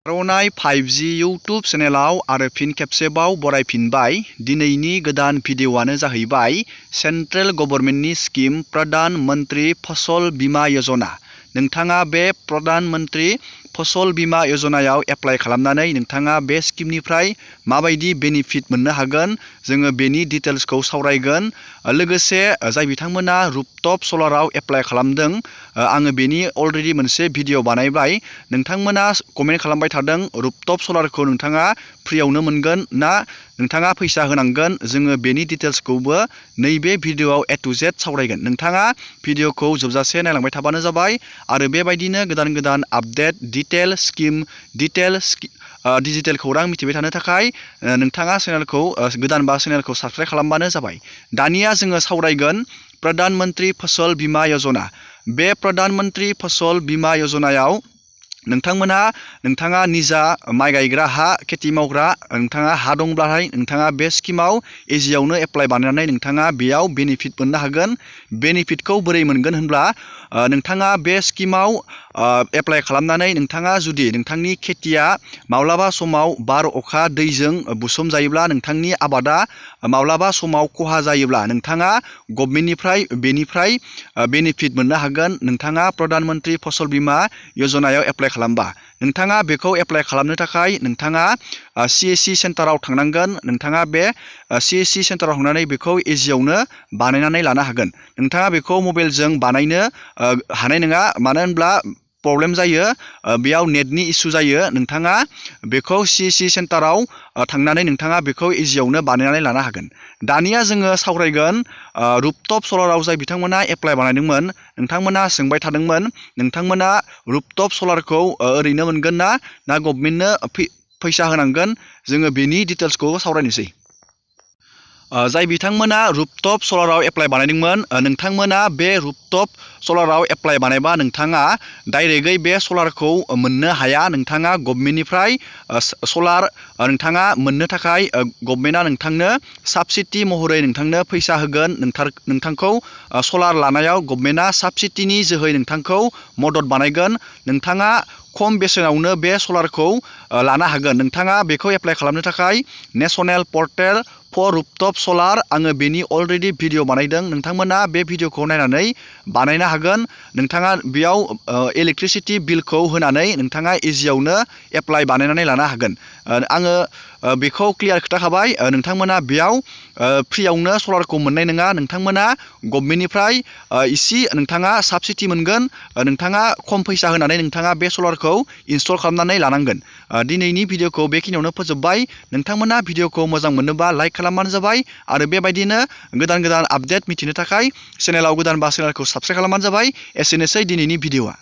आर'नाइ 5G YouTube चेनेलाव आरो फिन खेबसेबाव बरायफिनबाय। दिनैनि गोदान भिडिअ'आनो जाहैबाय सेन्ट्रेल गभर्नमेन्टनि स्किम प्रधान मन्त्रि फसल बीमा यजना। नोंथाङा बे प्रधान मन्त्रि फसल बीमा यजनायाव एप्लाइ खालामनानै नोंथाङा बे स्किमनिफ्राय माबायदि बेनिफिट मोननो हागोन, जोङो बेनि डिटेल्सखौ सावरायगोन। लोगोसे जाय बिथांमोना रुफटप सलाराव एप्लाइ खालामदों, आङो बेनि अलरेडि मोनसे भिडिअ बानायबाय। नोंथांमोना कमेन्ट खालामबाय थादों रुफटप सलारखौ नोंथाङा फ्रियावनो मोनगोन ना नोंथाङा फैसा होनांगोन। जोङो बेनि डिटेल्सखौबो नैबे भिडिअआव A to Z सावरायगोन। नोंथाङा भिडिअखौ जोबजासे नायलांबाय थाबानो जाबाय आरो बेबायदिनो गोदान गोदान आपडेट डिटेल स्किम डिजिटेल खौरां मिथिबाय थानो थाखाय नोंथाङा चेनेलखौ गोदानबा चेनेलखौ साबस्क्राइब खालामबानो जाबाय। दानिया जोङो सावरायगोन प्रधान मन्त्रि फसल बीमा यजना। बे प्रधान मन्त्रि फसल बीमा यजनायाव नोंथाङा निजा माइ गायग्रा हा, खेथि मावग्रा नोंथाङा हा दंब्लाथाय नोंथाङा बे स्किमाव इजियावनो एप्लाइ बानायनानै नोंथाङा बेयाव बेनिफिट मोननो हागोन। बेनिफिटखौ बोरै मोनगोन होनब्ला नोंथाङा बे स्किमाव एप्लाइ खालामनानै नोंथाङा जुदि नोंथांनि खेथिया माब्लाबा समाव बार अखा दैजों बुसोम जायोब्ला, नोंथांनि आबादा माब्लाबा समाव खहा जायोब्ला, नोंथाङा गभर्नमेन्टनिफ्राय बेनिफ्राय बेनिफिट मोननो हागोन। नोंथाङा प्रधान मन्त्रि फसल बीमा यजनायाव एप्लाइ खालामबा नोंथाङा बेखौ एप्लाइ खालामनो थाखाय नोंथाङा CSC सेन्टाराव थांनांगोन। नोंथाङा बे CSC सेन्टाराव थांनानै बेखौ इजियावनो बानायनानै लानो हागोन। नोंथाङा बेखौ मबाइलजों बानायनो हानाय नङा, मानो होनब्ला प्रब्लेम जायो, बेयाव नेटनि इसु जायो। नोंथाङा बेखौ CSC सेन्टाराव थांनानै नोंथाङा बेखौ इजियावनो बानायनानै लानो हागोन। दानिया जोङो सावरायगोन रुफटप सलाराव जाय बिथांमोना एप्लाइ बानायदोंमोन, नोंथांमोना सोंबाय थादोंमोन नोंथांमोना रुफटप सलारखौ ओरैनो मोनगोन ना गभर्नमेन्टनो फैसा होनांगोन। जोङो बेनि डिटेल्सखौ सावरायनोसै। जाय बिथांमोना रुफटप सलाराव एप्लाइ बानायदोंमोन, नोंथांमोना बे रुफटप सलाराव एप्लाइ बानायबा नोंथाङा डाइरेक्टयै बे सलारखौ मोननो हाया। नोंथाङा गभर्नमेन्टनिफ्राय सलार नोंथाङा मोननो थाखाय गभर्नमेन्टआ नोंथांनो साबसिडि महरै नोंथांनो फैसा होगोन। नोंथांखौ सलार लानायाव गभर्नमेन्टआ साबसिडिनि जोहै नोंथांखौ मदद बानायगोन। नोंथाङा खम बेसेनावनो बे सलारखौ लानो हागोन। नोंथाङा बेखौ एप्लाइ खालामनो थाखाय नेसनेल पर्टेल फर रुफटप सलार, आङो बेनि अलरेडि भिडिअ बानायदों। नोंथांमोना बे भिडिअखौ नायनानै बानायनो हागोन। नोंथाङा बेयाव इलेक्ट्रिसिटि बिलखौ होनानै नोंथाङा इजियावनो एप्लाइ बानायनानै लानो हागोन। आङो बेखौ क्लियार खोथाखाबाय। नोंथांमोना बेयाव फ्रियावनो सलारखौ मोननाय नङा। नोंथांमोना गभर्नमेन्टनिफ्राय इसे नोंथाङा साबसिडि मोनगोन। नोंथाङा खम फैसा होनानै नोंथाङा बे सलारखौ इनस्टल खालामनानै लानांगोन। दिनैनि भिडिअखौ बेखिनियावनो फोजोबबाय। नोंथांमोना भिडिअखौ मोजां मोनोबा लाइक खालामबानो जाबाय आरो बेबायदिनो गोदान गोदान आपडेट मिथिनो थाखाय चेनेलाव गोदानबा चेनेलखौ साबस्क्राइब खालामबानो जाबाय। एसेनोसै दिनैनि भिडिअआ।